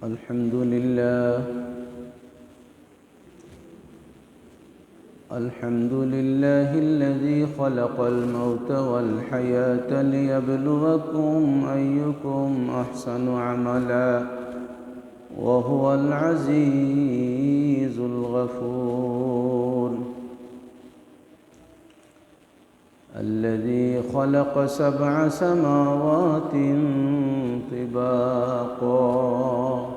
الحمد لله الذي خلق الموت والحياة ليبلوكم أيكم أحسن عملا وهو العزيز الغفور الذي خلق 7 سماوات طباقا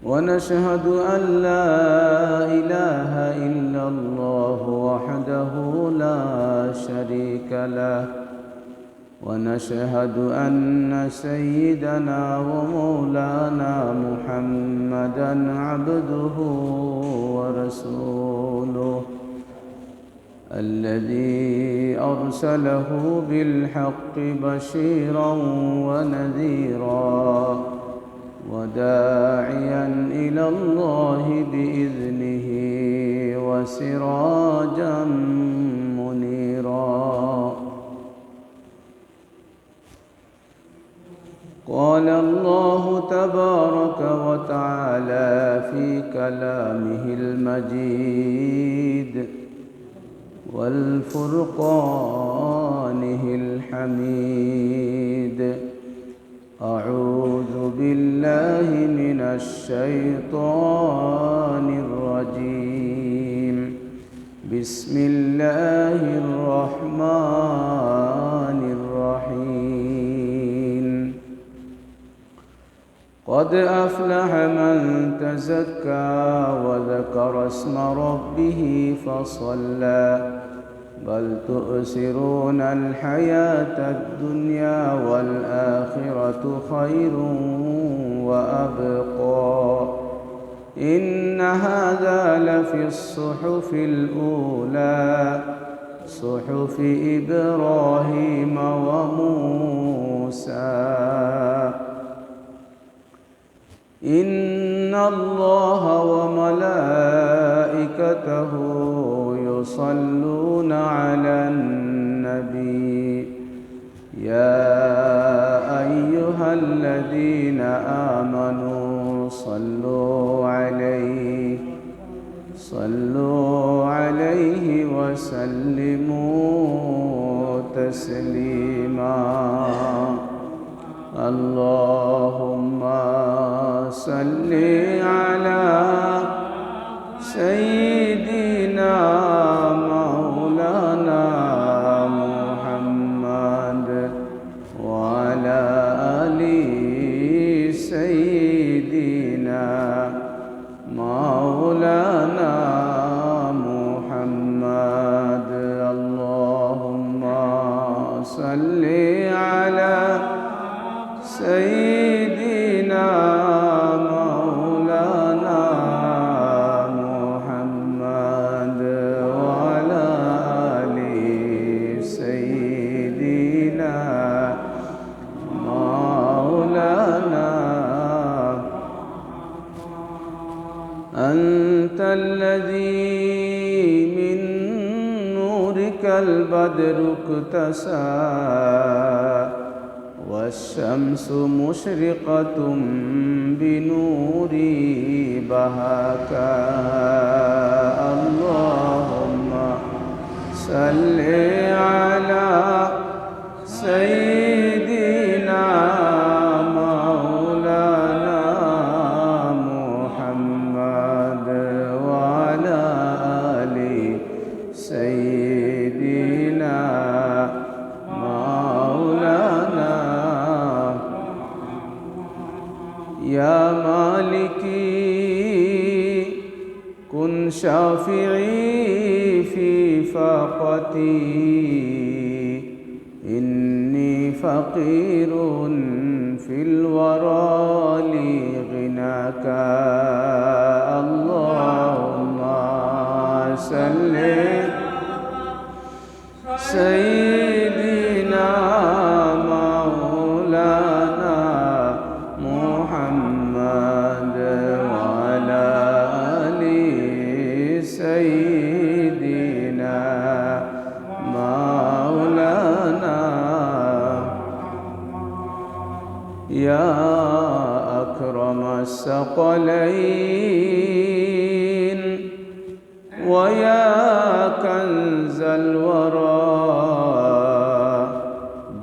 ونشهد أن لا إله إلا الله وحده لا شريك له ونشهد أن سيدنا ومولانا محمدًا عبده ورسوله الذي أرسله بالحق بشيرا ونذيرا وداعيا إلى الله بإذنه وسراجا منيرا قال الله تبارك وتعالى في كلامه المجيد والفرقانه الحميد أعوذ بالله من الشيطان الرجيم بسم الله الرحمن الرحيم قد أفلح من تزكى وذكر اسم ربه فصلى بل تؤثرون الحياة الدنيا والآخرة خير وأبقى إن هذا لفي الصحف الأولى صحف إبراهيم وموسى إن الله وملائكته يصلون على النبي يا أيها الذين آمنوا صلوا عليه وسلموا تسليما اللهم صل على سيدنا مولانا محمد وعلى آل سيدنا مولانا محمد اللهم صل على سيدنا مولانا محمد وعلى آل سيدنا مولانا أنت الذي من نورك البدر اكتسى والشمس مشرقة بنور بهاك اللهم صل على سيدنا مولانا محمد وعلى آل سيدنا مولانا يا مالكي كن شافعي في فاقتي إني فقير في الورى لغناك اللهم صل سيدنا مولانا محمد وعلى آل سيدنا مولانا يا أكرم الثقلين ويا كنز الورى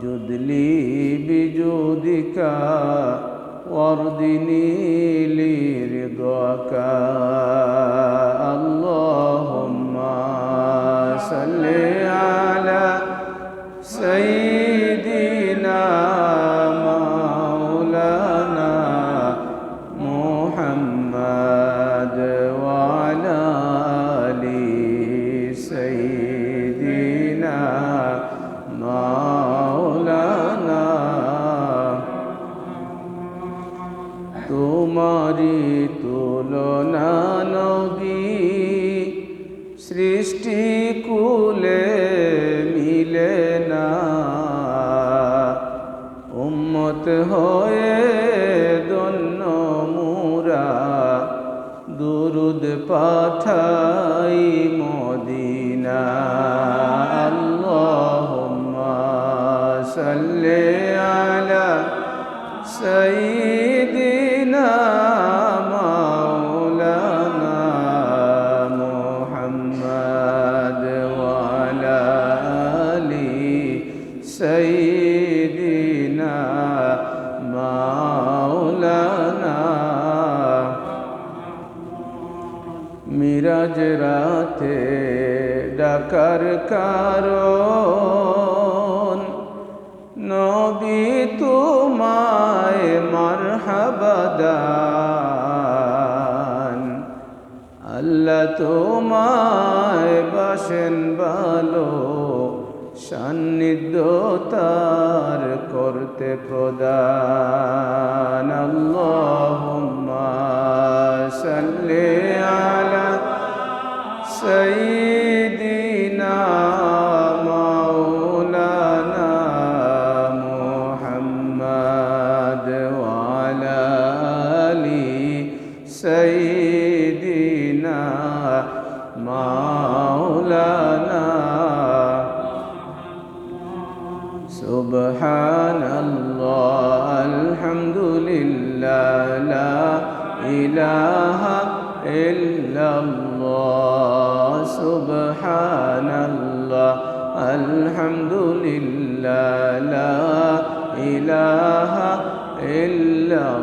جد لي بجودك واردني لرضاك اللهم صل على سيدنا مولانا محمد وعلى آل سيدنا مولانا तुम्हारी तुलना नबी सृष्टि कुले मिले ना उम्मत होए दोनों मुरा दुरुद पाठाई मदीना अल्लाहुम्मा सल्ली अला सय्यिदिना मौलाना मुहम्मद वअला आलि सय्यिदिना मौलाना मिराज राते डाकार कारण नबी तुम्हाय मरहबा दान अल्लाह तुम्हाय बासेन भालो सान्निध्य तार करते प्रदान अल्लाहुम्मा सल्ली अला सय्यिदिना मौलाना मुहम्मद वअला आलि सय्यिदिना मौलाना सुब्हानल्लाह अल्हम्दुलिल्लाह ला इलाहा इल्लल्लाह सुब्हानल्लाह अल्हम्दुलिल्लाह ला इलाहा इल्लल्लाह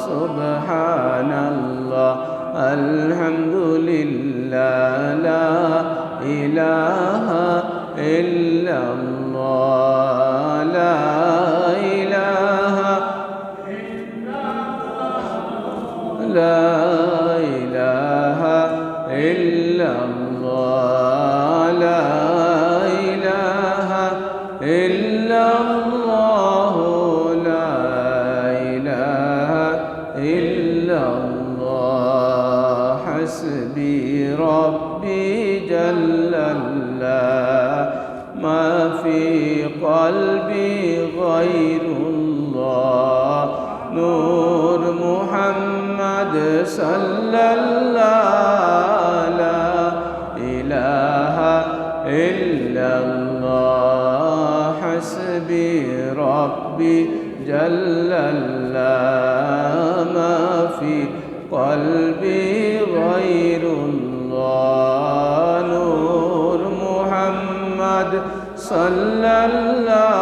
सुब्हानल्लाह अल्हम्दुलिल्लाह ला इलाहा इल्लल्लाह ला इलाहा ला इलाहा इल्लल्लाह ला इलाहा इल्लल्लाह ला इलाहा इल्लल्लाह हस्बी रब्बी जल्लल्लाह मा फी क़ल्बी गैरुल्लाह नूर मुहम्मद सल्लल्लाह ला इलाहा इल्लल्लाह हस्बी रब्बी जल्लल्लाह मा फी क़ल्बी गैरुल्लाह नूर मुहम्मद सल्लल्लाह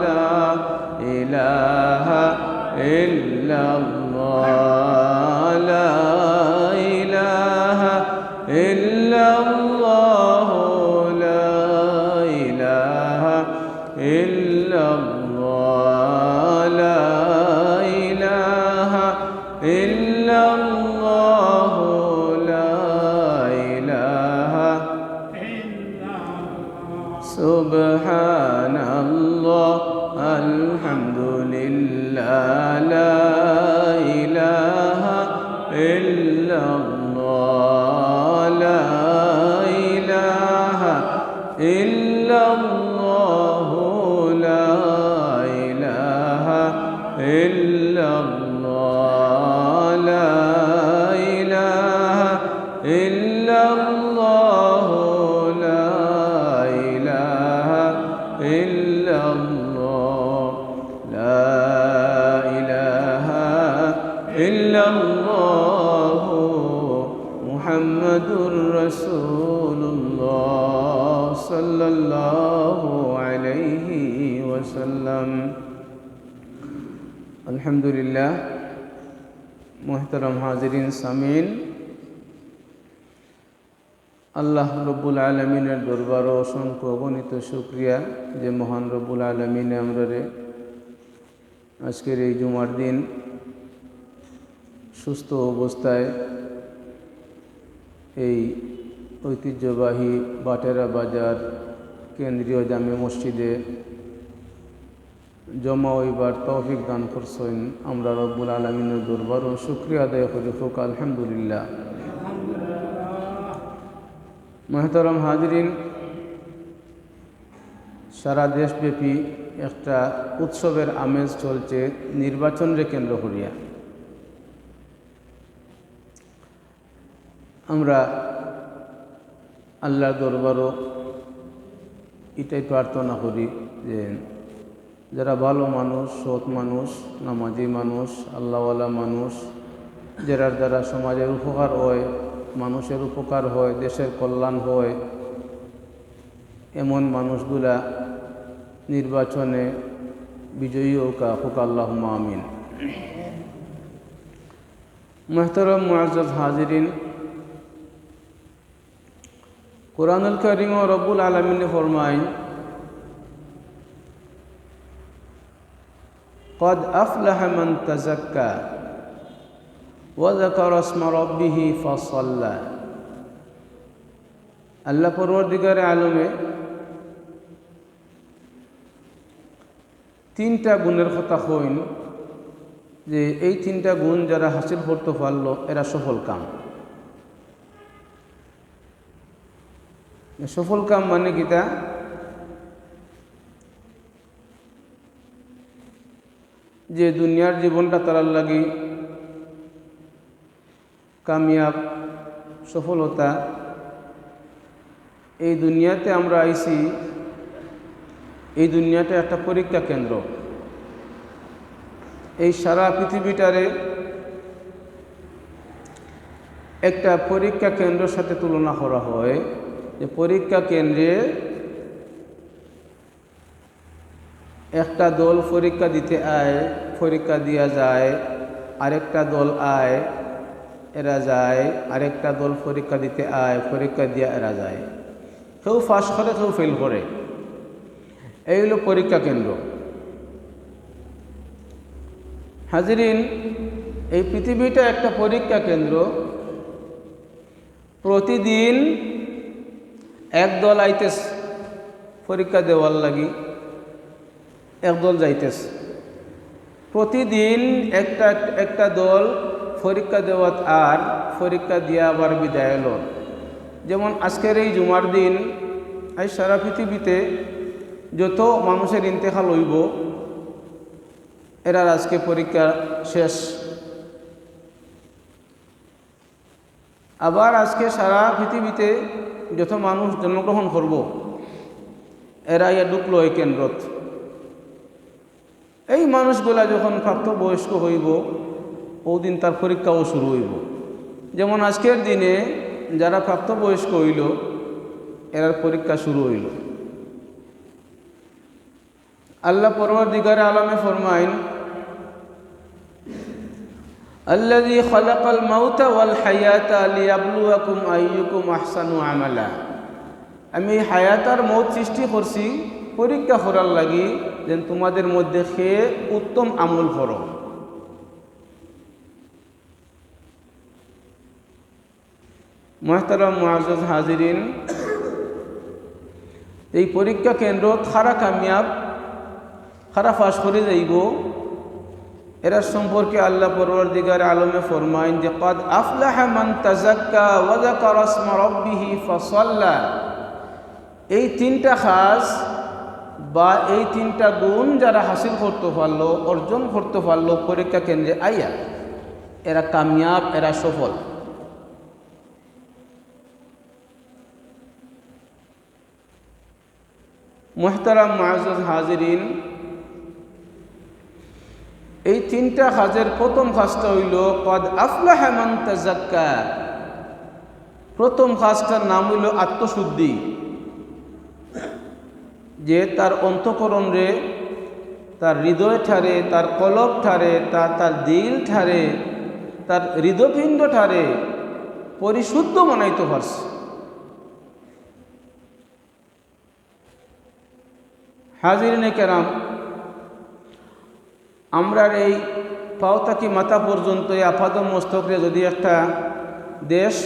ला इलाहा इल्लल्लाह ला इलाहा इल्लल्लाह ला इलाहा इल्लल्लाह ला इलाहा इल्लल्लाह ला इलाहा सुब्हानल्लाह अल्हम्दुलिल्लाह ला इलाहा इल्लल्लाह ला इलाहा इल्लल्लाह ला इलाहा इल्लल्लाह ला इलाहा इल्लल्लाह ला इलाहा इल्लल्लाह ইল্লাল্লাহ মুহাম্মাদুর রাসূলুল্লাহ সাল্লাল্লাহু আলাইহি ওয়াসাল্লাম। আলহামদুলিল্লাহ, মুহতারাম হাজিরিন সামিন, আল্লাহ রব্বুল আলমিনের দরবারও অসংখ্য অগণিত শুকরিয়া যে মহান রব্বুল আলমিনে আমরারে আজকের এই জুমার দিন সুস্থ অবস্থায় এই ঐতিহ্যবাহী বাটেরা বাজার কেন্দ্রীয় জামে মসজিদে জমা হইবার তৌফিক দান করছেন। আমরা রব্বুল আলমিনের দরবারও শুকরিয়া আদায় করি হোক আলহামদুলিল্লাহ। মুহতারাম হাজিরিন, সারা দেশব্যাপী একটা উৎসবের আমেজ চলছে নির্বাচনকে কেন্দ্র করিয়া। আমরা আল্লাহর দরবারও এটাই প্রার্থনা করি যে যারা ভালো মানুষ, সৎ মানুষ, নামাজি মানুষ, আল্লাহওয়ালা মানুষ, যারার দ্বারা সমাজের উপকার হয়, মানুষের উপকার হয়, দেশের কল্যাণ হয়, এমন মানুষগুলা নির্বাচনে বিজয়ী হোক আল্লাহুম্মা আমিন। মুহতারাম মুআজ্জাজ হাজিরিন, কুরআনুল কারীম ও রব্বুল আলামিন ফরমায়, قد أفلح من تزكى وذكر اسم ربه فصلى। আল্লাহ পরওয়ারদিগারে আলমে তিনটা গুণের কথা কইন যে এই তিনটা গুণ যারা হাসিল করতে পারল এরা সফল কাম। সফল কাম মানে কিতা? যে দুনিয়ার জীবনটা তারার লাগি কামিয়াব, সফলতা। এই দুনিয়াতে আমরা আইছি, এই দুনিয়াটা একটা পরীক্ষা কেন্দ্র। এই সারা পৃথিবীটারে একটা পরীক্ষা কেন্দ্রের সাথে তুলনা করা হয় যে পরীক্ষা কেন্দ্রে একটা দল পরীক্ষা দিতে আয়, পরীক্ষা দিয়া যায়, আরেকটা দল আয়, এরা যায়, আরেকটা দল পরীক্ষা দিতে আয়, পরীক্ষা দিয়া এরা যায়। কেউ পাস করে, কেউ ফেল করে। এই হলো পরীক্ষা কেন্দ্র। হাজিরিন, এই পৃথিবীটা একটা পরীক্ষা কেন্দ্র। প্রতিদিন একদল আইতেস পরীক্ষা দেওয়ার লাগি, একদল যাইতেস। প্রতিদিন একটা দল পরীক্ষা দেওয়াত আর পরীক্ষা দিয়া আবার বিদায় হল। যেমন আজকের এই জুমার দিন আজ সারা পৃথিবীতে যত মানুষের ইন্তেকাল হইব এরার আজকে পরীক্ষা শেষ। আবার আজকে সারা পৃথিবীতে যত মানুষ জন্মগ্রহণ করব এরা ইয়া ঢুকলো এই কেন্দ্রত। এই মানুষগুলা যখন প্রাপ্তবয়স্ক হইব ওদিন তার পরীক্ষাও শুরু হইব। যেমন আজকের দিনে যারা প্রাপ্তবয়স্ক হইল এরার পরীক্ষা শুরু হইল। আল্লাহ পরওয়ারদিগারে আলমে ফরমাইন, আল্লাযী খালাকাল মাউতা ওয়াল হায়াতা লিয়াবলুয়াকুম আইয়ুকুম আহসানু আমালা। আমি হায়াত আর মৌত সৃষ্টি করছি পরীক্ষা করার লাগি, যেন তোমাদের মধ্যে খেয়ে উত্তম আমল করো। মুহতারাম মুআজ্জাজ হাজিরিন, এই পরীক্ষা কেন্দ্র খারা কামিয়াব, খারা ফাঁস করে যাইব, এরা সম্পর্কে আল্লাহ পরওয়ারদিগার আলমে ফরমাইন যে ক্বাদ আফলাহা মান তাযাক্কা ওয়া যাকারা ইসমা রাব্বিহি ফাসাল্লা। এই তিনটা খাস বা এই তিনটা গুণ যারা হাসিল করতে পারলো, অর্জন করতে পারলো পরীক্ষা কেন্দ্রে আইয়া, এরা কামিয়াব, এরা সফল। মুহতারাম মুআজ্জাজ হাজিরিন, এই তিনটা কাজের প্রথম কাজটা হইল কদ আফলাহা মান তাযাক্কা। প্রথম কাজটার নাম হইল আত্মশুদ্ধি, যে তার অন্তঃকরণ রে, তার হৃদয় ঠারে, তার কলব ঠারে, তার দিল ঠারে, তার হৃদপিণ্ড ঠারে পরিশুদ্ধ বানাইতে পারছে। হাজিরিনে কেরাম, আমরার এই পাও থাকি মাথা পর্যন্ত এই আপাদ মস্তকরে যদি একটা দেশ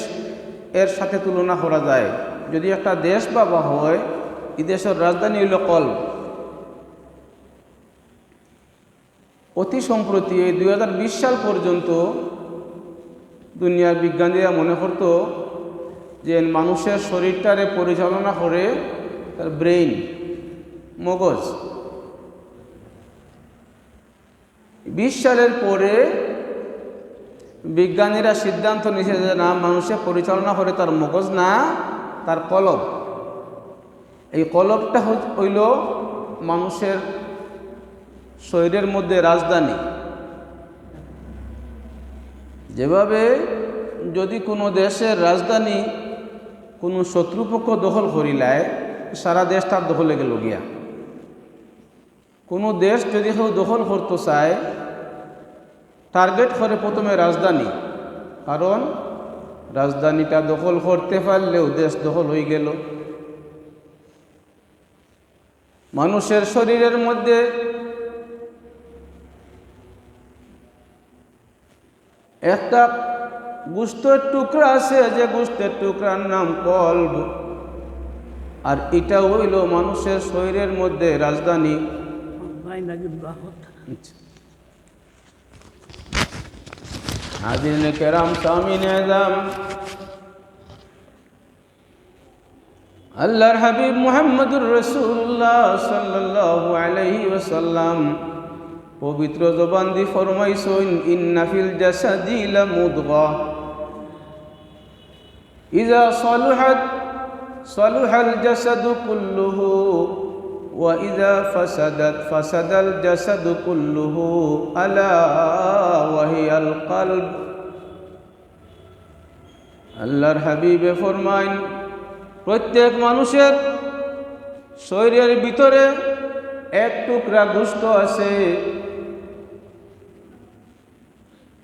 এর সাথে তুলনা করা যায়, যদি একটা দেশ ভাবা হয়, এই দেশের রাজধানী হইল কলব। অতি সম্প্রতি এই 2020 সাল পর্যন্ত দুনিয়ার বিজ্ঞানীরা মনে করত যে মানুষের শরীরটারে পরিচালনা করে তার ব্রেইন, মগজ। 20 সালের পরে বিজ্ঞানীরা সিদ্ধান্ত নিয়েছে যে না, মানুষের পরিচালনা করে তার মগজ না, তার কলব। এই কলবটা হইল মানুষের শরীরের মধ্যে রাজধানী। যেভাবে যদি কোনো দেশের রাজধানী কোনো শত্রুপক্ষ দখল করিলায়, সারা দেশ তার দখলে গেল গিয়া। কোনো দেশ যদি কেউ দখল করতে চায়, টার্গেট করে প্রথমে রাজধানী, কারণ রাজধানীটা দখল করতে পারলেও দেশ দখল হয়ে গেল। মানুষের শরীরের মধ্যে একটা গোশতের টুকরা আছে, যে গোশতের টুকরার নাম কলব, আর এটা হইল মানুষের শরীরের মধ্যে রাজধানী। হাজিরিনে কেরাম, সামিনে আযম, আল্লাহর হাবিব মুহাম্মদুর রাসূলুল্লাহ সাল্লাল্লাহু আলাইহি ওয়াসাল্লাম পবিত্র জবান দি ফরমাইছেন, ইন্না ফিল জাসাদি লামুদগা ইযা সালুহাত সালুহাল জাসাদু কুল্লুহু ওয়া ইযা ফাসাদাত ফাসাদাল জাসাদু কুল্লুহু আলা ওয়া হিয়াল কলব। আল্লাহর হাবিবে ফরমাইন, প্রত্যেক মানুষের শরীরের ভিতরে এক টুকরা গোশত আছে।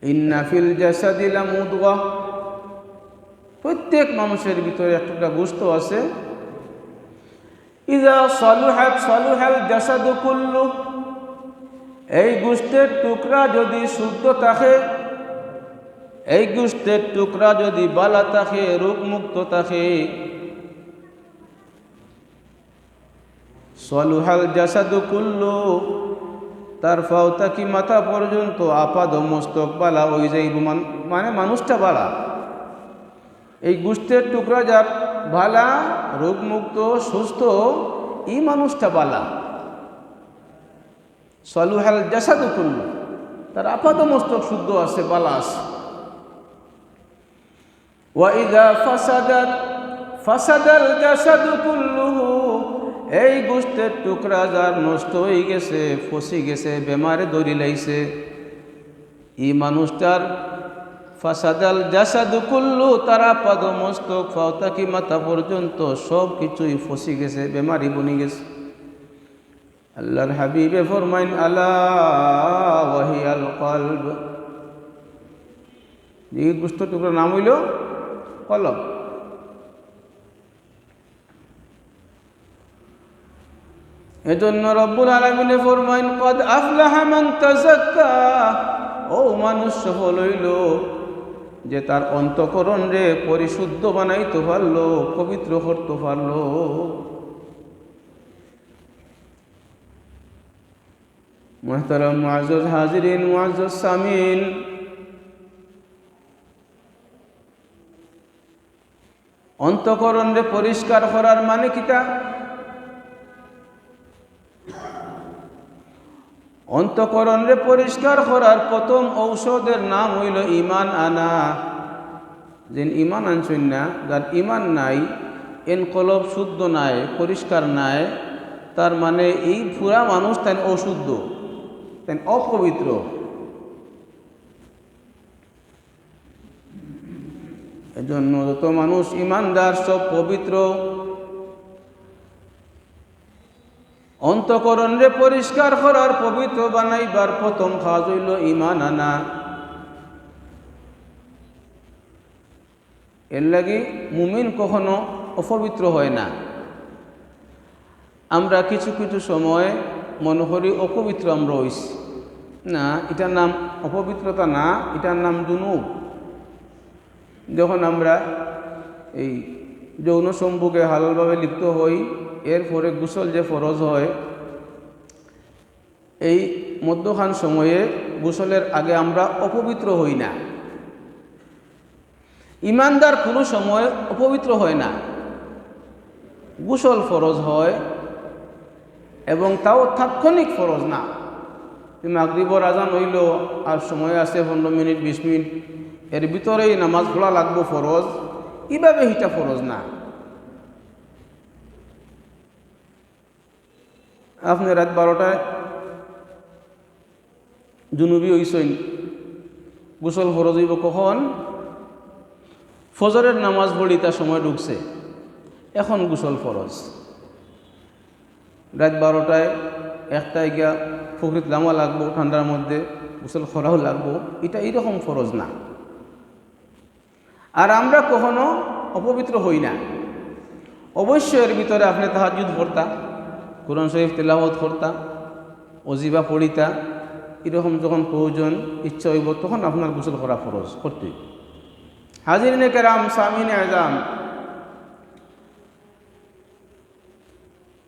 ইন্না ফিল জাসাদি লামুদগা, প্রত্যেক মানুষের ভিতরে এক টুকরা গোশত আছে। ইযা সালুহাত সালুহাল জাসাদু কুল্লু, এই গোশতের টুকরা যদি শুদ্ধ থাকে, এই গোশতের টুকরা যদি বালা থাকে, রোগমুক্ত থাকে, সালুহাল জাসাদু কুল্লু, তার পাও থাকি মাথা পর্যন্ত আপাদ মস্তক বালা হয়ে যাইব, মানে মানুষটা বালা। এই গোশতের টুকরা যার ভালা, রোগমুক্ত, সুস্থ, এই মানুষটা বালা। সালুহাল জাসাদু কুল্লু, তার আপাদ মস্তক শুদ্ধ আছে, বালা আছে। ওয়া ইযা ফাসাদাত ফাসাদাল জাসাদু কুল্লুহু, এই গোশতের টুকরা যার নষ্ট হয়ে গেছে, ফসি গেছে, বেমারে দড়ি লাইছে, এই মানুষটার ফাসাদাল জাসাদু কুল্লু, তার আপাদ মস্তক পাও থাকি মাথা পর্যন্ত সব কিছুই ফসি গেছে, বেমারি বনি গেছে। আল্লাহর হাবিবে ফরমাইন, আলা ওয়া হিয়াল কলব, এই গোশতের টুকরার নাম হইল কলব। এজন্য রব্বুল আলামিন ফরমাইন, কদ আফলাহা মান তাযাক্কা, ও মানুষ সফল হইল যে তার অন্তঃকরণ রে পরিশুদ্ধ বানাইতে পারলো, পবিত্র করতে পারলো। মুহতারাম মুআজ্জাজ হাজিরিন, মুআজ্জাজ সামিন, অন্তঃকরণ রে পরিষ্কার করার মানে কিটা? অন্তঃকরণ রে পরিষ্কার করার প্রথম ঔষধের নাম হইল ঈমান আনা। যেন ঈমান আনছেন না, যার ঈমান নাই, এন কলব শুদ্ধ নাই, পরিষ্কার নাই, তার মানে এই পুরা মানুষ তাই অশুদ্ধ, তাই অপবিত্র। জন্য যত মানুষ ইমানদার সব পবিত্র। অন্তঃকরণে পরিষ্কার করার, পবিত্র বানাইবার প্রথম কাজ হইল ঈমান আনা। এর লাগি মুমিন কখনো অপবিত্র হয় না। আমরা কিছু কিছু সময় মনে করি অপবিত্র আমরা হইছি, না, এটার নাম অপবিত্রতা না, এটার নাম জুনুব। যখন আমরা এই যৌন সম্ভোগে হালালভাবে লিপ্ত হই, এরপরে গোসল যে ফরজ হয়, এই মধ্যখান সময়ে গোসলের আগে আমরা অপবিত্র হই না। ইমানদার কোনো সময় অপবিত্র হয় না। গোসল ফরজ হয় এবং তাও তাৎক্ষণিক ফরজ না। মাগরিবর আজান হইল আর সময় আছে 15 মিনিট 20 মিনিট, এর ভিতরেই নামাজ পড়া লাগবো ফরজ, এভাবে হিটা ফরজ না। আপনি রাত 12টায় জুনুবি হইছেন, গোসল ফরজ হইব কখন? ফজরের নামাজ পড়ি তার সময় ঢুকছে, এখন গোসল ফরজ। রাত 12টায় 1টায় গিয়া পুকুরিত নামা লাগবো, ঠান্ডার মধ্যে গোসল করাও লাগবো, এটা এইরকম ফরজ না। আর আমরা কখনো অপবিত্র হই না। অবশ্যই এর ভিতরে আপনি তাহাজ্জুদ পড়তা, কোরআন শরীফ তেলাওয়াত করতা, ওজিবা পড়িতা, এরকম যখন প্রয়োজন ইচ্ছা হইব তখন আপনার গোসল করা ফরজ করতেই। হাজিরিনে কেরাম, সামিনে আজাম,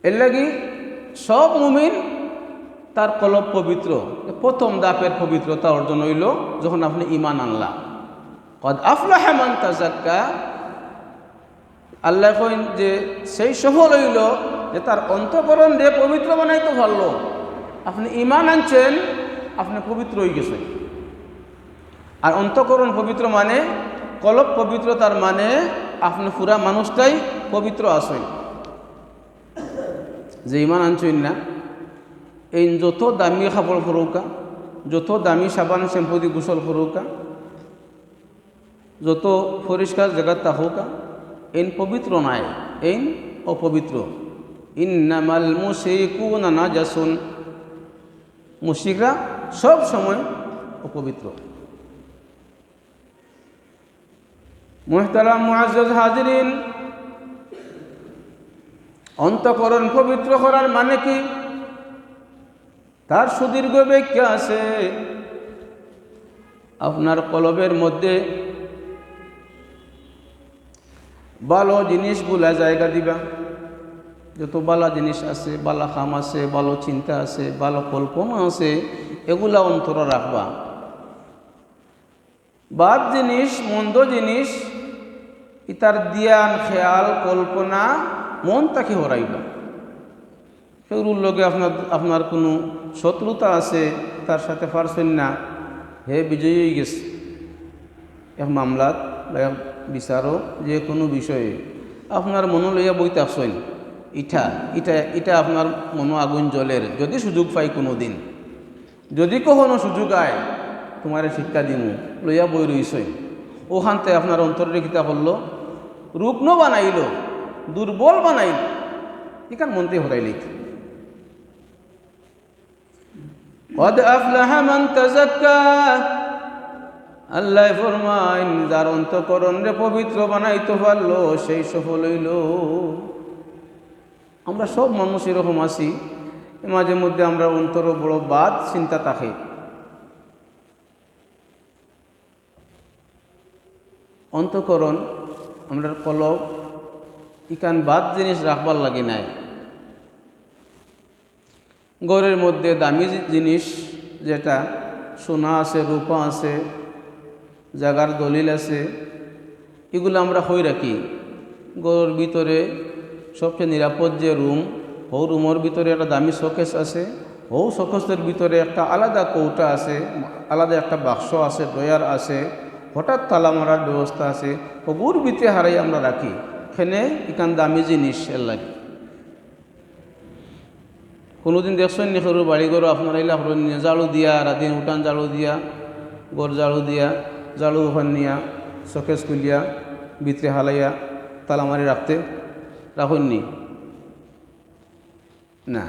এর লাগি সব মুমিন তার কলব পবিত্র। প্রথম দাপের পবিত্রতা অর্জন হইল যখন আপনি ঈমান আনলা। কদ আফলাহা মান তাযাক্কা, আল্লাহ কইন যে সেই সফল হইল যে তার অন্তঃকরণ দিয়ে পবিত্র বানাইতে পারলো। আপনি ঈমান আনছেন, আপনি পবিত্র হয়ে গেছেন। আর অন্তঃকরণ পবিত্র মানে, কলব পবিত্র, তার মানে আপনি পুরা মানুষটাই পবিত্র আছেন। যে ঈমান আনছেন না, এই যত দামি খাবার ফরৌকা, যত দামি সাবান শ্যাম্পু দিয়ে গোসল ফরৌকা, যত পরিষ্কার জায়গা তাহৌকা, এই পবিত্র নাই, এই অপবিত্র। ইন্নামাল মুশরিকুনা নাজাসুন, মুশরিকরা সব সময় অপবিত্র। মুহতারাম মুআজ্জাজ হাজিরিন, অন্তঃকরণ পবিত্র করার মানে কি? তার সুদীর্ঘ ব্যাখ্যা আছে। আপনার কলবের মধ্যে ভালো জিনিসগুলা জায়গা দিবা। যত ভালো জিনিস আছে, ভালো কাম আছে, ভালো চিন্তা আছে, ভালো কল্পনা আছে, এগুলা অন্তরে রাখবা। বাদ জিনিস, মন্দ জিনিস, ইতার ধ্যান, খেয়াল, কল্পনা মন তাকে হরাইবা। সেগুলোর লগে আপনার কোনো শত্রুতা আছে, তার সাথে পারছেন না, হে বিজয়ী হয়ে গেছে। এক মামলাত বা এক বিচারও যে কোনো বিষয়ে আপনার মনে লইয়া বইতে আসেন, ইটা আপনার মনো আগুন জ্বলের। যদি সুযোগ পাই কোনো দিন, যদি কখনো সুযোগ আয়, তোমার শিক্ষা দিন লইয়া বই রইছেন, ওখানতে আপনার অন্তরে কিতা করলো? রুগ্ন বানাইল, দুর্বল বানাইল, এখান মনতে হরাইলি। কদ আফলাহা মান তাযাক্কা, আল্লাহ ফরমাইন যার অন্তঃকরণে পবিত্র বানাইতে পারলো সেই সফল হইল। আমরা সব মানুষ এরকম আছি, মাঝে মধ্যে আমরা অন্তর বড় বাদ চিন্তা থাকে। অন্তঃকরণ আমরা কলব ইকান বাদ জিনিস রাখবার লাগে নাই। ঘরের মধ্যে দামি জিনিস যেটা সোনা আছে, রূপা আছে, জাগার দলিল আছে, এগুলো আমরা হই রাখি। ঘরের ভিতরে সবচেয়ে নিরাপদ যে রুম, ও রুমের ভিতরে একটা দামি শোকেস আছে, ও শোকেসের ভিতরে একটা আলাদা কৌটা আছে, আলাদা একটা বাক্স আছে, ড্রয়ার আছে, হঠাৎ তালা মারার ব্যবস্থা আছে। ওগুর ভিতরে হারাই আমরা রাখি, এখানে এখান দামি জিনিস এর লাগে। কোনোদিন দেখছেন নি সরু বাড়িঘর আপনার এলা নিয়ে জাড়ু দিয়া, রাতে উঠান জাড়ু দিয়া, গড় জাড়ু দিয়া, জাড়ু ওখান নিয়া, শোকেস খুলিয়া ভিতরে হালাইয়া তালামারি রাখতে রাখুননি না,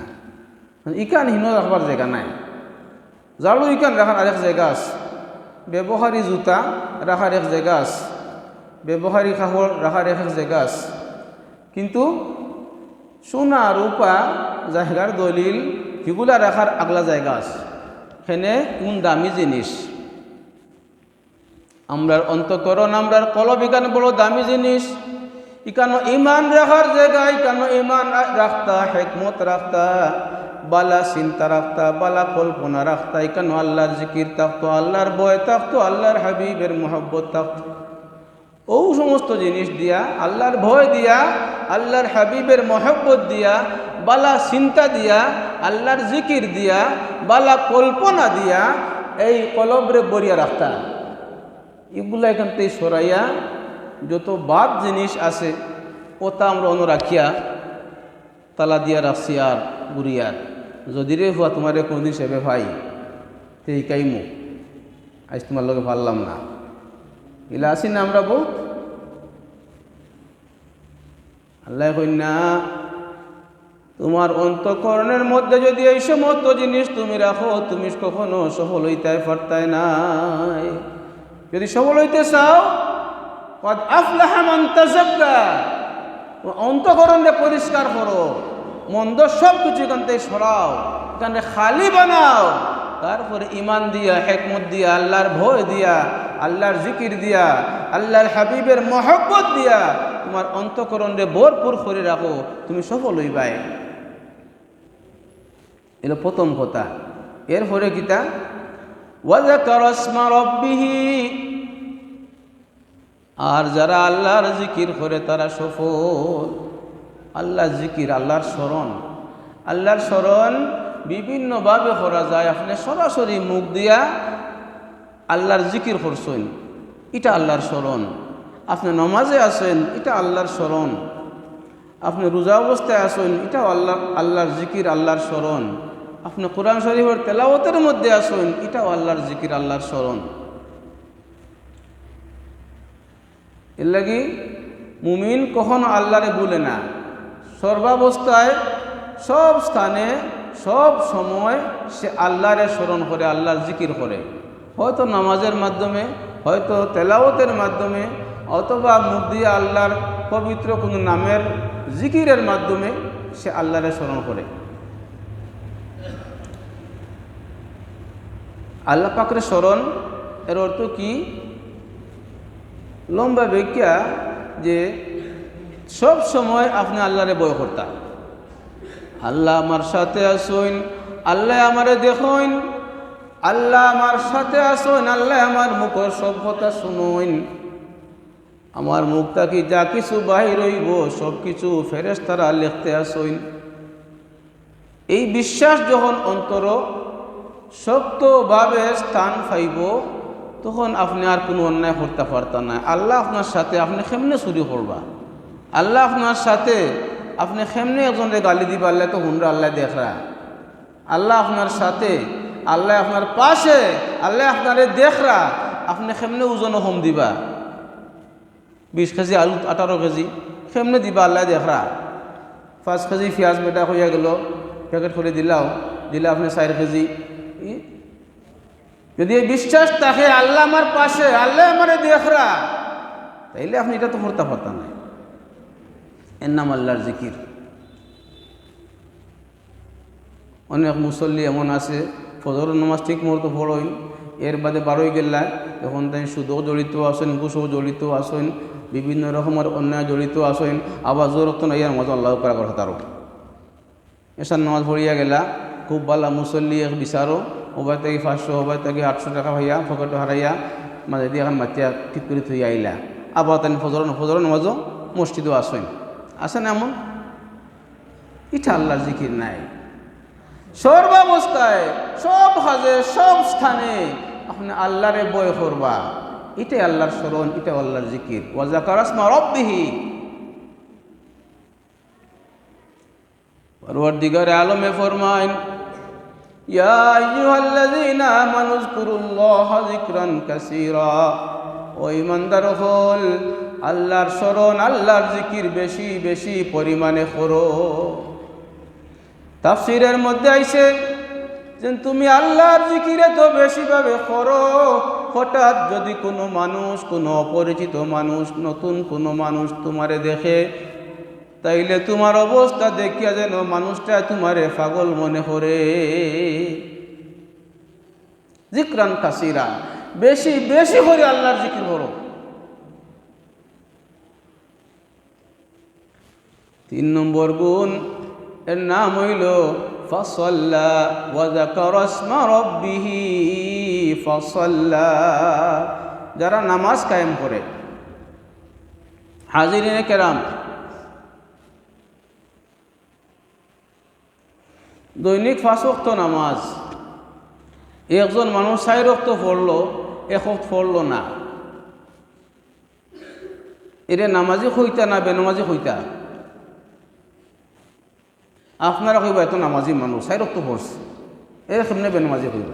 ইকান হিনো রাখবার জায়গা নাই। জাড়ু ইকান রাখার আরেক জায়গা আছে, ব্যবহারী জুতা রাখার এক জায়গা আছে, ব্যবহারী কাপড় রাখার এক জায়গা আছে। কিন্তু সোনা রূপা জায়গার দলিল এগুলা রাখার আগলা জায়গা আছে। এখানে কোন দামি জিনিস, আমরার অন্তঃকরণ আমরার কলব এখানে বড় দামি জিনিস। ইকানো ইমান রাখার জায়গা, ইকানো ইমান রাখতা, হেকমত রাখতা, বালা চিন্তা রাখতা, বালা কল্পনা রাখতা, ইকানো আল্লাহর জিকির থাকতো, আল্লাহর ভয় থাকতো, আল্লাহর হাবিবের মহব্বত থাকতো। ও সমস্ত জিনিস দিয়া, আল্লাহর ভয় দিয়া, আল্লাহর হাবিবের মহব্বত দিয়া, বালা চিন্তা দিয়া, আল্লাহর জিকির দিয়া, বালা কল্পনা দিয়া এই কলবরে বরিয়া রাখতা। এগুলা এখান থেকে সরাইয়া যত বাদ জিনিস আছে ওটা আমরা অন্য রাখিয়া তালা দিয়া রাখছি আর বুড়িয়ার। যদি রে হুয়া তোমার কোনদিন সেবে ভাই তেই কাইমু, আজ তোমার লগে ভাললাম না, এলা আসি না আমরা বউ। আল্লাহ কন্যা তোমার অন্তঃকরণের মধ্যে যদি এই সমস্ত জিনিস তুমি রাখো, তুমি কখনো সফল হইতে পারতাই নাই। যদি সফল হইতে চাও, কদ আফলাহা মান তাযাক্কা, অন্তঃকরণে পরিষ্কার করো, মন্দ সব কিছু এখান থেকে সরাও, এখানে খালি বানাও। তারপরে ইমান দিয়া, হিকমত দিয়া, আল্লাহর ভয় দিয়া, আল্লাহর জিকির দিয়া, আল্লাহর হাবিবের মহব্বত দিয়া তোমার অন্তঃকরণে ভরপুর করে রাখো, তুমি সফল হইবাই। এলো প্রথম কথা। এরপরে কিতা, ওয়াযাকারা ইসমা রাব্বিহি, আর যারা আল্লাহর জিকির করে তারা সফল। আল্লাহর জিকির, আল্লাহর স্মরণ, আল্লাহর স্মরণ বিভিন্নভাবে করা যায়। আপনি সরাসরি মুখ দিয়া আল্লাহর জিকির করছেন, এটা আল্লাহর স্মরণ। আপনি নমাজে আছেন, এটা আল্লাহর স্মরণ। আপনি রোজা অবস্থায় আছেন, এটাও আল্লাহর জিকির, আল্লাহর স্মরণ। আপনি কোরআন শরীফের তেলাওয়াতের মধ্যে আছেন, এটাও আল্লাহর জিকির, আল্লাহর স্মরণ। এর লাগি মুমিন কখনো আল্লাহরে ভুলে না, সর্বাবস্থায় সব স্থানে সব সময় সে আল্লাহরে স্মরণ করে, আল্লাহর জিকির করে। হয়তো নামাজের মাধ্যমে, হয়তো তেলাওয়াতের মাধ্যমে, অথবা মুখ দিয়ে আল্লাহর পবিত্র কোনো নামের জিকিরের মাধ্যমে সে আল্লাহরে স্মরণ করে। আল্লাহ পাকের স্মরণ এর অর্থ কি? লম্বা ব্যাখ্যা যে সব সময় আপনি আল্লাহরে ভয় করতা। আল্লাহ আমার সাথে আসুন, আল্লাহ আমারে দেখুন, আল্লাহ আমার সাথে আসুন, আল্লাহ আমার মুখের সব কথা শুনুন, আমার মুখ থাকি যা কিছু বাহির হইব সব কিছু ফেরেশতারা লিখতে আসুন। এই বিশ্বাস যখন অন্তর শক্তভাবে স্থান পাইব, তখন আপনি আর কোনো অন্যায় করতে পারতেন না। আল্লাহ আপনার সাথে, আপনি কেমনে চুরি করবা? আল্লাহ আপনার সাথে, আপনি কেমনে একজনের গালি দিবা? আল্লাহ তো হুন্ডা, আল্লাহ দেখরা। আল্লাহ আপনার সাথে, আল্লাহ আপনার পাশে, আল্লাহ আপনারে দেখরা, আপনি কেমনে ওজন কম দিবা? 20 কেজি আলু 18 কেজি কেমনে দিবা? আল্লাহ দেখরা। 5 কেজি পেঁয়াজ বেটা হইয়া গেল, প্যাকেট করে দিলাও, দিলে আপনি 4 কেজি। যদি এই বিশ্বাস থাকে আল্লাহ আমার পাশে, আল্লাহ আমারে দেখরা, তাইলে আপনি এটা তো করতে পারতেন না। এর নাম আল্লাহর জিকির। অনেক মুসল্লি এমন আছে ফজর নামাজ ঠিক মতো পড়ই, এর বাদে বারোই গেলা তখন তাই সুদও জড়িত আসেন, ঘুষও জড়িত আসেন, বিভিন্ন রকমের অন্যায় জড়িত আসেন, আবার জোরক্ত না ইয়ার মজা আল্লাহ করা কথা তারও। এসার নামাজ পড়িয়া গেলা, খুব ভালো মুসল্লি এক বিচারো, ওবার থেকে 500, ওবার থেকে 800 টাকা ভাইয়া ফকটে হারাইয়া মাঝে দিয়ে এখন মাতিয়া ঠিক করে থই আইলা। আবার তাই ফজর নামাজও মসজিদও আসেন, আসেন এমন। এটা আল্লাহর জিকির নাই। সর্বাবস্থায় সব কাজে সব স্থানে আপনি আল্লাহরে ভয় করবা, এটাই আল্লাহর স্মরণ, এটা আল্লাহর জিকির। ওয়াযাকারা ইসমা রাব্বিহি। পরওয়ারদিগার আলমে ফরমাইন, ইয়া আইয়ুহাল্লাযীনা আমানু যকুরুল্লাহা যিকরান কাসীরা। ও ঈমানদার হল, আল্লাহর স্মরণ আল্লাহর জিকির বেশি বেশি পরিমাণে করো। তাফসীরের মধ্যে আইছে যে তুমি আল্লাহর জিকিরে তো বেশিভাবে করো, হঠাৎ যদি কোনো মানুষ, কোনো অপরিচিত মানুষ, নতুন কোনো মানুষ তোমারে দেখে, তাইলে তোমার অবস্থা দেখিয়া যেন মানুষটা তোমারে পাগল মনে করে। জিকরান কাসীরা, বেশি বেশি করে আল্লাহর জিকির করো। 3 নম্বর গুণ এর নাম হইল ফাসাল্লা ওয়া যাকারা ইসমা রাব্বিহি ফাসাল্লা। যারা নামাজ কায়েম করে, হাজিরিনে কেরাম, দৈনিক 5 ওয়াক্ত নামাজ একজন মানুষ 4 ওয়াক্ত পড়লো, 1 ওয়াক্ত পড়লো না, এরে নামাজি হইতা না বেনামাজি হইতা? আপনারা কইবা এত নামাজি মানুষ 4 ওয়াক্ত পড়ছে, এর কেমনে বেনামাজি হইব?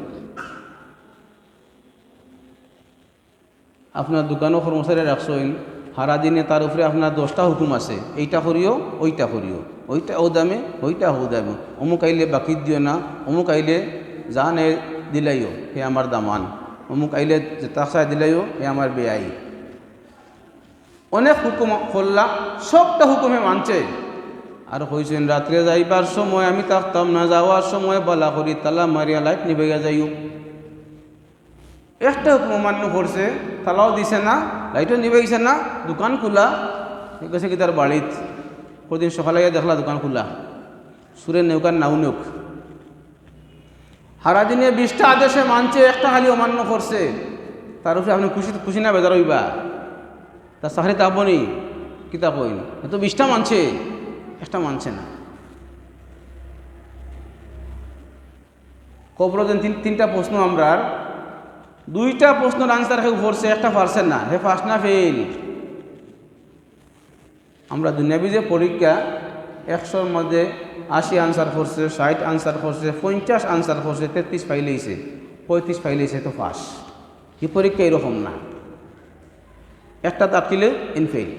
আপনার দোকানও কর্মচারী রাখছেন, সারাদিনে তার উপরে আপনার 10টা হুকুম আছে, এইটা করিও ওইটা করিও, ওইটা ও দামে ওইটা ও দামে, অমুক আইলে বাকি দিও না, অমুক আইলে জানে দিলাইও হে আমার দামান, অমুক আইলে তাকসায় দিলাইও হে আমার বেআই। অনেক হুকুম করলা, সবটা হুকুমে মানছে। আর কইছেন রাত্রে যাইবার সময় আমি থাকতাম না, যাওয়ার সময় বালা করি তালা মারিয়া লাইট নিবেগা যাইও। একটা হুকুম মান্য করছে, তালাও দিছে না, লাইটও নিবেগেছে না, দোকান খোলা গেছে কি তার বাড়িত। কদিন সকালে দেখলা দোকান খোলা, সুরের নৌকার নাও নৌক। সারাদিনে 20টা আদেশে মানছে, একটা খালি অমান্য করছে, তার উপরে আপনি খুশি খুশি না বেজার হইবা? তার চাকরি তাপনি কিতাব হইন, এত 20টা মানছে, একটা মানছে না। কবর যেন 3টা প্রশ্ন, আমরা 2টা প্রশ্নের আনসার কেউ করছে, একটা পারছেন না, হে ফার্স্ট না ফেল। আমরা দুনিয়াবি যে পরীক্ষা 100-র মধ্যে 80 আনসার করছে, 60 আনসার করছে, 50 আনসার করছে, 33 ফাইলেছে, 35 ফাইলেছে, তো পাস। এই পরীক্ষা এরকম না, একটা দাখিলে ইনফেল।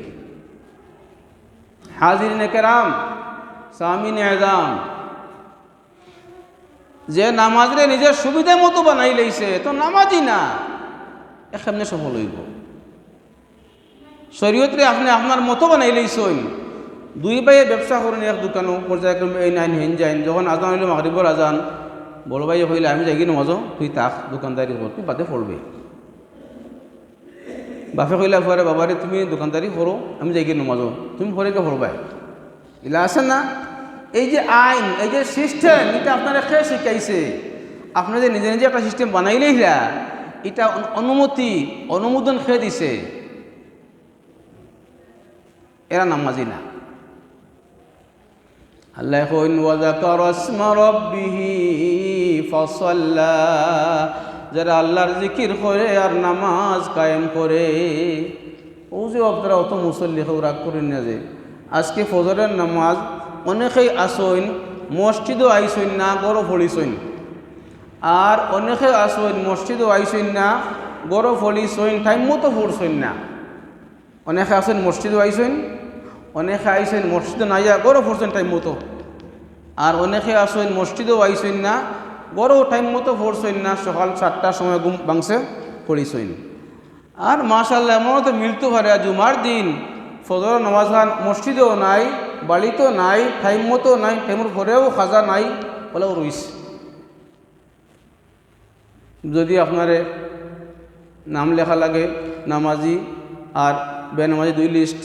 হাজিরিনে কেরাম, সামিনে আযাম, যে নামাজরে নিজের সুবিধা মতো বানাই লইছে তো নামাজই না, এখানে সফল হইব। শরীয়তরে আপনি আপনার মতো বানাই লইছেন। 2 ভাইয়ে ব্যবসা করেন এক দোকানও, পর্যায়ক্রমে এই নাইন হেন যাইন, যখন আজান হইল মাগরিবর আজান, বড় ভাই হইলে আমি যাই কি নমাজো, তুই তাক দোকানদারি কর, তুই বাদে পড়বে। বাপে কইলা পরে বাবারে তুমি দোকানদারি করো, আমি যাই কি নমাজো, তুমি পরে কে পড়বাই? এলা আছে না? এই যে আইন, এই যে সিস্টেম, এটা আপনারা খেয়ে শিখাইছে। আপনারা যে নিজে নিজে একটা সিস্টেম বানাইলেই না, এটা অনুমোদন খেয়ে দিছে, এরা নামাজি না। আল্লাহ কইন ওয়া যাকারা ইসমা রাব্বিহি ফাসাল্লা, যারা আল্লাহর জিকির করে আর নামাজ কায়েম করে। ও যে আপনারা অত মুসল্লি কেউ রাগ করেন না, যে আজকে ফজরের নামাজ অনেকেই আসইন, মসজিদও আইসইন না, গরো ফলিসইন। আর অনেকে আসইন, মসজিদও আইসইন না, গরো ফলিসইন, টাইম মতো পড়ছইন না। অনেকে আসেন মসজিদও আইসইন, অনেকে আইসইন মসজিদও নাইয়া গরো পড়ছেন টাইম মতো। আর অনেকে আসইন মসজিদও আইসইন না, গরো টাইম মতো পড়ছইন না, সকাল 7টার সময় ঘুম ভাঙছে পড়িসইন। আর মাশাআল্লাহ এমনও তো মিলতে পারে, জুমার দিন ফজর নামাজ মসজিদেও নাই, বাড়িতেও নাই, টাইম মতো নাই, টাইমের ঘরেও খাজা নাই, বলেও রইছে। যদি আপনারে নাম লেখা লাগে নামাজি আর বেনামাজি 2 লিস্ট,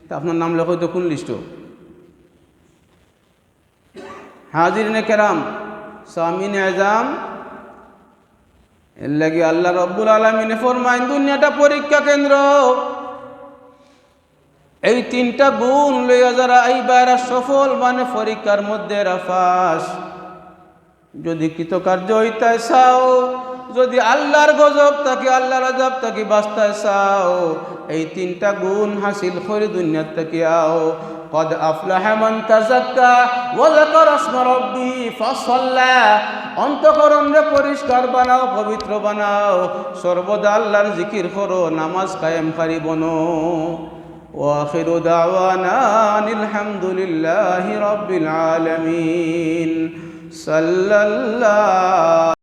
তা আপনার নাম লেখা হইতো কোন লিস্টও? হাজিরিনে কেরাম, সামিনে আযাম, এর লাগি আল্লাহ রব্বুল আলামিনে ফরমাইন দুনিয়াটা পরীক্ষা কেন্দ্র। এই 3টা গুণ লইয়া যারা এইবার সফল মানে পরীক্ষার মধ্যে রাফাস। যদি কৃতকার্য হইতে চাও, যদি আল্লাহর গজব তাকে, আল্লাহর আযাব তাকে বাঁচতে চাও, এই 3টা গুণ হাসিল করে দুনিয়ার থেকে আও। কদ আফলাহা মান তাযাক্কা ওয়া যাকারা ইসমা রাব্বিহি ফাসাল্লা। অন্তঃকরণে পরিষ্কার বানাও, পবিত্র বানাও, সর্বদা আল্লাহর জিকির করো, নামাজ কায়েমকারী বনো। وآخر دعوانا أن الحمد لله رب العالمين صلى الله